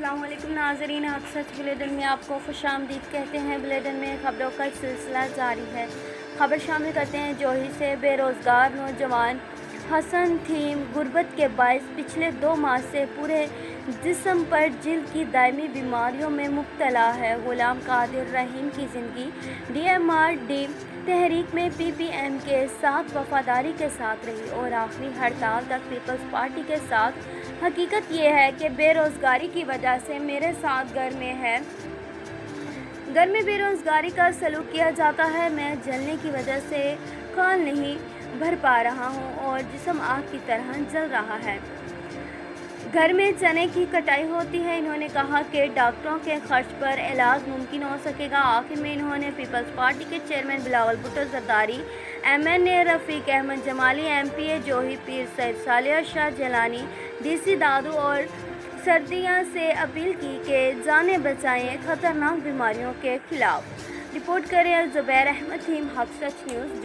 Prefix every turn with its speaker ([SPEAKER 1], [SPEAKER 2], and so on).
[SPEAKER 1] अस्सलाम वालेकुम नाज़रीन, हक सच बुलेटिन में आपको खुशामदीद कहते हैं। बुलेटिन में खबरों का सिलसिला जारी है। खबर शामिल करते हैं जोही से बेरोज़गार नौजवान हसन थीम गुर्बत के बायस पिछले 2 माह से पूरे जिस्म पर जिल्द की दायमी बीमारियों में मुब्तला है। गुलाम कादिर रहीम की ज़िंदगी DMRD तहरीक में PPM के साथ वफादारी के साथ रही और आखिरी हड़ताल तक पीपल्स पार्टी के साथ। हकीकत ये है कि बेरोज़गारी की वजह से मेरे साथ घर में बेरोज़गारी का सलूक किया जाता है। मैं जलने की वजह से खाल नहीं भर पा रहा हूँ और जिस्म आग की तरह जल रहा है। घर में चने की कटाई होती है। इन्होंने कहा कि डॉक्टरों के खर्च पर इलाज मुमकिन हो सकेगा। आखिर में इन्होंने पीपल्स पार्टी के चेयरमैन बिलावल भुट्टो जरदारी, MNA रफ़ीक अहमद जमाली, MPA जोही पीर सैयद सालिया शाह जलानी, DC दादू और सर्दियाँ से अपील की कि जानें बचाएं खतरनाक बीमारियों के खिलाफ। रिपोर्ट करें ज़ुबैर अहमद थीम, हक सच न्यूज़।